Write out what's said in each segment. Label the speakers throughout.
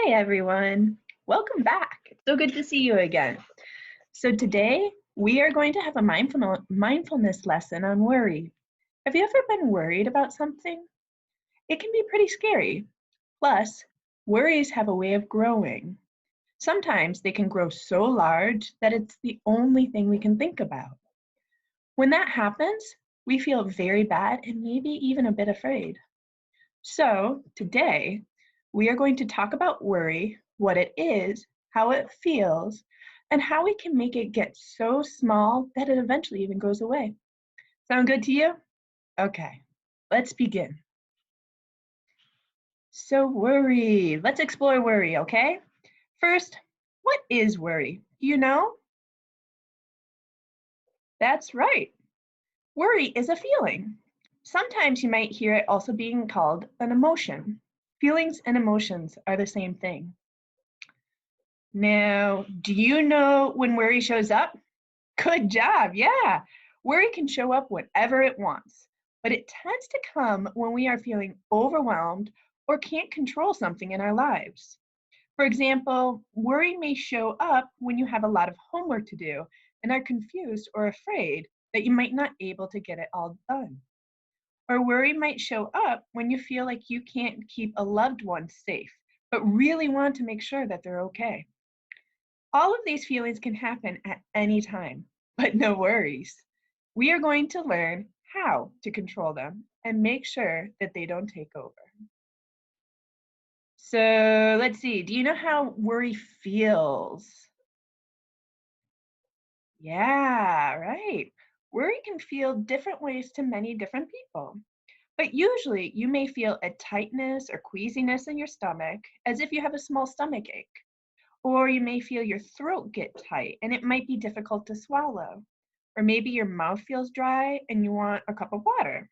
Speaker 1: Hi, everyone. Welcome back. It's so good to see you again. So today we are going to have a mindfulness lesson on worry. Have you ever been worried about something? It can be pretty scary. Plus, worries have a way of growing. Sometimes they can grow so large that it's the only thing we can think about. When that happens, we feel very bad and maybe even a bit afraid. So today, we are going to talk about worry, what it is, how it feels, and how we can make it get so small that it eventually even goes away. Sound good to you? Okay, let's begin. So worry, let's explore worry, okay? First, what is worry? Do you know? That's right. Worry is a feeling. Sometimes you might hear it also being called an emotion. Feelings and emotions are the same thing. Now, do you know when worry shows up? Good job, yeah. Worry can show up whenever it wants, but it tends to come when we are feeling overwhelmed or can't control something in our lives. For example, worry may show up when you have a lot of homework to do and are confused or afraid that you might not be able to get it all done. Or worry might show up when you feel like you can't keep a loved one safe, but really want to make sure that they're okay. All of these feelings can happen at any time, but no worries. We are going to learn how to control them and make sure that they don't take over. So let's see, do you know how worry feels? Yeah, right. Worry can feel different ways to many different people. But usually you may feel a tightness or queasiness in your stomach as if you have a small stomach ache. Or you may feel your throat get tight and it might be difficult to swallow. Or maybe your mouth feels dry and you want a cup of water.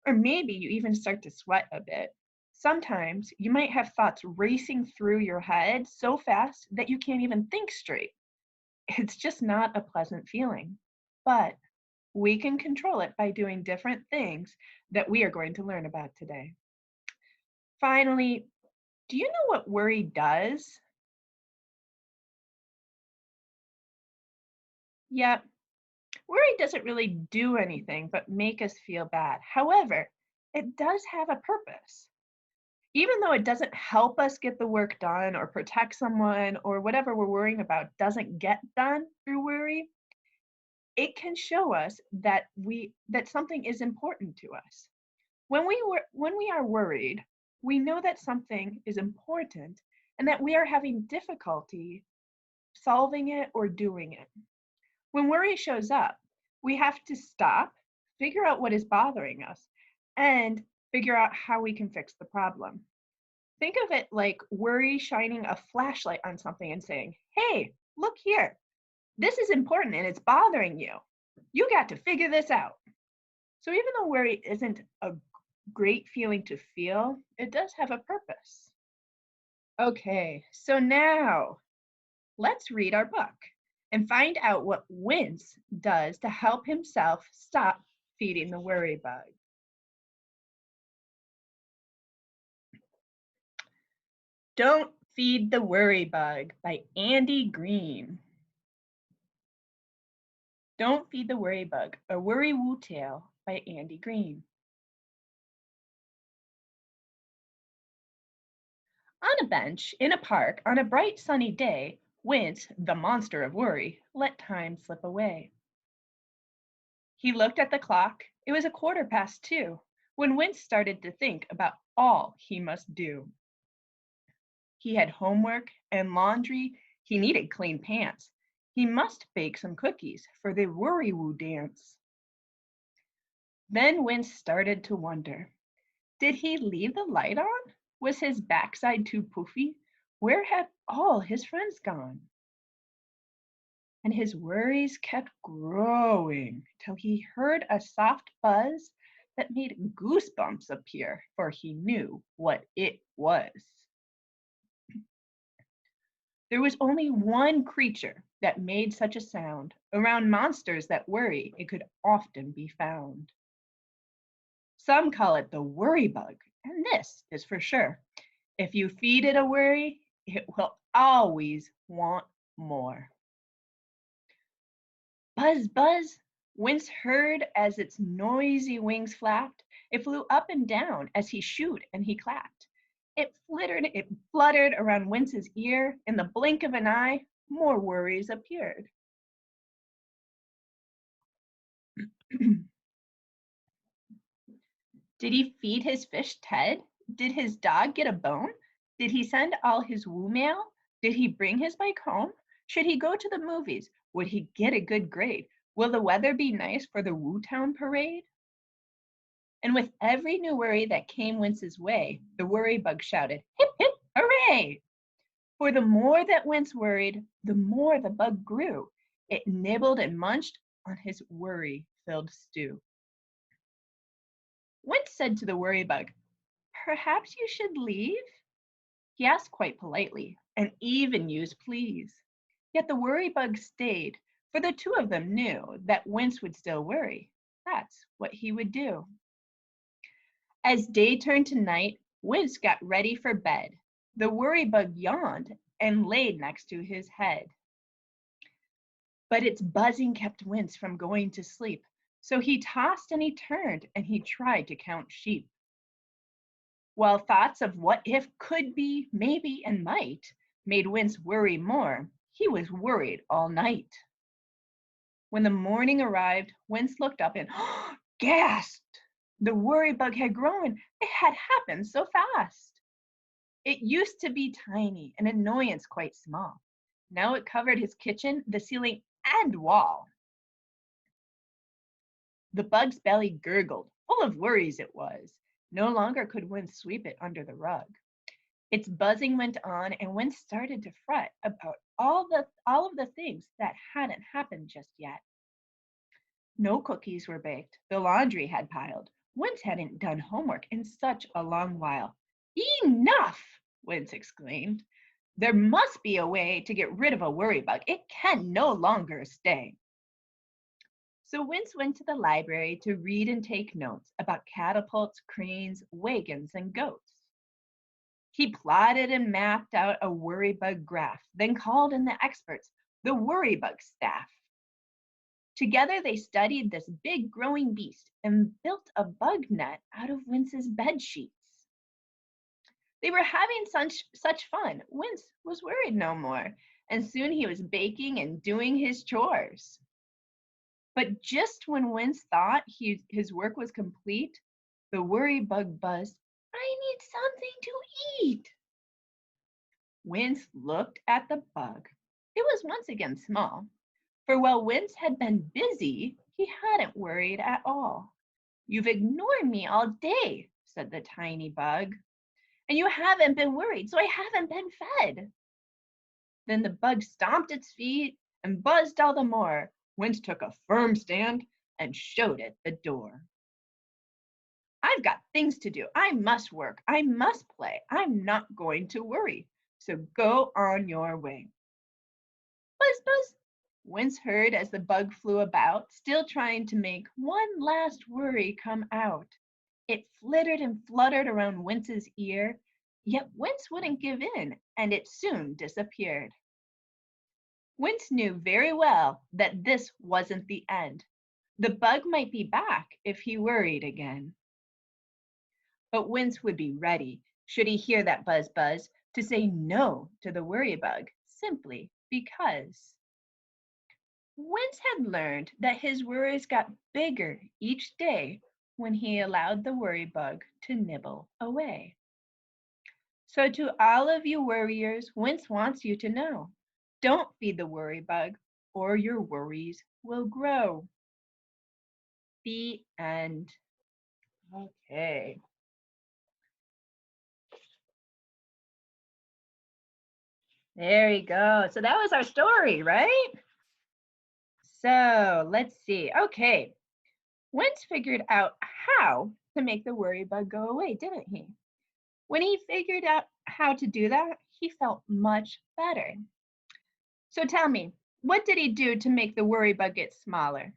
Speaker 1: Or maybe you even start to sweat a bit. Sometimes you might have thoughts racing through your head so fast that you can't even think straight. It's just not a pleasant feeling. But we can control it by doing different things that we are going to learn about today. Finally, do you know what worry does? Yep, worry doesn't really do anything but make us feel bad. However, it does have a purpose. Even though it doesn't help us get the work done or protect someone or whatever we're worrying about doesn't get done through worry, it can show us that something is important to us. When we are worried, we know that something is important and that we are having difficulty solving it or doing it. When worry shows up, we have to stop, figure out what is bothering us, and figure out how we can fix the problem. Think of it like worry shining a flashlight on something and saying, "Hey, look here. This is important and it's bothering you. You got to figure this out." So even though worry isn't a great feeling to feel, it does have a purpose. Okay, so now let's read our book and find out what Wince does to help himself stop feeding the worry bug. Don't Feed the Worry Bug by Andy Green. Don't Feed the Worry Bug, a Worry Woo Tale by Andy Green. On a bench in a park on a bright sunny day, Wince, the monster of worry, let time slip away. He looked at the clock. It was 2:15 when Wince started to think about all he must do. He had homework and laundry. He needed clean pants. He must bake some cookies for the Worry Woo dance. Then Wince started to wonder. Did he leave the light on? Was his backside too poofy? Where had all his friends gone? And his worries kept growing till he heard a soft buzz that made goosebumps appear, for he knew what it was. There was only one creature that made such a sound. Around monsters that worry, it could often be found. Some call it the worry bug, and this is for sure. If you feed it a worry, it will always want more. Buzz, buzz, Wince heard as its noisy wings flapped. It flew up and down as he shooed and he clapped. It fluttered around Wince's ear. In the blink of an eye, more worries appeared. Did he feed his fish Ted? Did his dog get a bone? Did he send all his woo mail? Did he bring his bike home? Should he go to the movies? Would he get a good grade? Will the weather be nice for the Woo Town parade? And with every new worry that came Wince's way, the worry bug shouted, hip, hip, hooray! For the more that Wince worried, the more the bug grew. It nibbled and munched on his worry-filled stew. Wince said to the worry bug, perhaps you should leave? He asked quite politely, and even used please. Yet the worry bug stayed, for the two of them knew that Wince would still worry. That's what he would do. As day turned to night, Wince got ready for bed. The worry bug yawned and laid next to his head. But its buzzing kept Wince from going to sleep, so he tossed and he turned and he tried to count sheep. While thoughts of what if, could be, maybe, and might made Wince worry more, he was worried all night. When the morning arrived, Wince looked up and gasped. The worry bug had grown. It had happened so fast. It used to be tiny, an annoyance quite small. Now it covered his kitchen, the ceiling, and wall. The bug's belly gurgled, full of worries it was. No longer could Wince sweep it under the rug. Its buzzing went on, and Wince started to fret about all of the things that hadn't happened just yet. No cookies were baked. The laundry had piled. Wince hadn't done homework in such a long while. Enough! Wince exclaimed. There must be a way to get rid of a worry bug. It can no longer stay. So Wince went to the library to read and take notes about catapults, cranes, wagons, and goats. He plotted and mapped out a worry bug graph, then called in the experts, the worry bug staff. Together they studied this big growing beast and built a bug net out of Wince's bed sheets. They were having such fun. Wince was worried no more, and soon he was baking and doing his chores. But just when Wince thought his work was complete, the worry bug buzzed, I need something to eat. Wince looked at the bug. It was once again small. For while Wince had been busy, he hadn't worried at all. You've ignored me all day, said the tiny bug. And you haven't been worried, so I haven't been fed. Then the bug stomped its feet and buzzed all the more. Wince took a firm stand and showed it the door. I've got things to do. I must work. I must play. I'm not going to worry. So go on your way. Buzz, buzz. Wince heard as the bug flew about, still trying to make one last worry come out. It flittered and fluttered around Wince's ear, yet Wince wouldn't give in, and it soon disappeared. Wince knew very well that this wasn't the end. The bug might be back if he worried again. But Wince would be ready, should he hear that buzz buzz, to say no to the worry bug, simply because. Wince had learned that his worries got bigger each day when he allowed the worry bug to nibble away. So to all of you worriers, Wince wants you to know, don't feed the worry bug or your worries will grow. The end. Okay. There you go. So that was our story, right? So let's see. Okay. Wince figured out how to make the worry bug go away, didn't he? When he figured out how to do that, he felt much better. So tell me, what did he do to make the worry bug get smaller?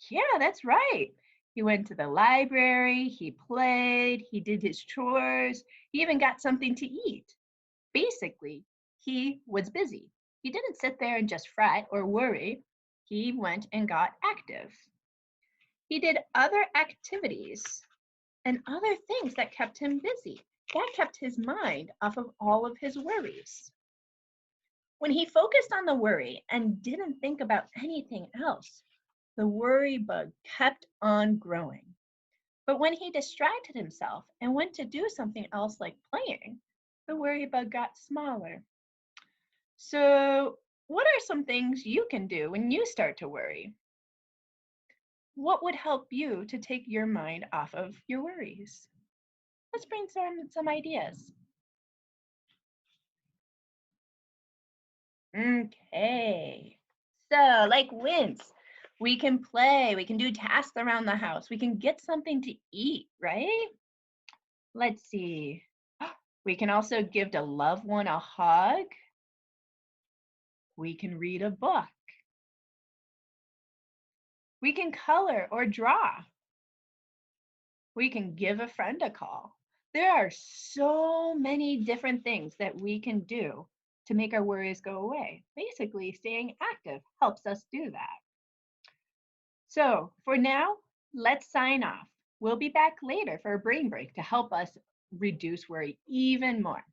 Speaker 1: Yeah, that's right. He went to the library, he played, he did his chores, he even got something to eat. Basically, he was busy. He didn't sit there and just fret or worry. He went and got active. He did other activities and other things that kept him busy. That kept his mind off of all of his worries. When he focused on the worry and didn't think about anything else, the worry bug kept on growing. But when he distracted himself and went to do something else like playing, the worry bug got smaller. So, what are some things you can do when you start to worry? What would help you to take your mind off of your worries? Let's brainstorm some ideas. Okay. So, like wins, we can play, we can do tasks around the house, we can get something to eat, right? Let's see. We can also give a loved one a hug. We can read a book. We can color or draw. We can give a friend a call. There are so many different things that we can do to make our worries go away. Basically, staying active helps us do that. So for now, let's sign off. We'll be back later for a brain break to help us reduce worry even more.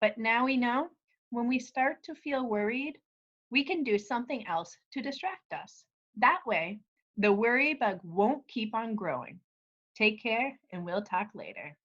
Speaker 1: But now we know when we start to feel worried, we can do something else to distract us. That way, the worry bug won't keep on growing. Take care, and we'll talk later.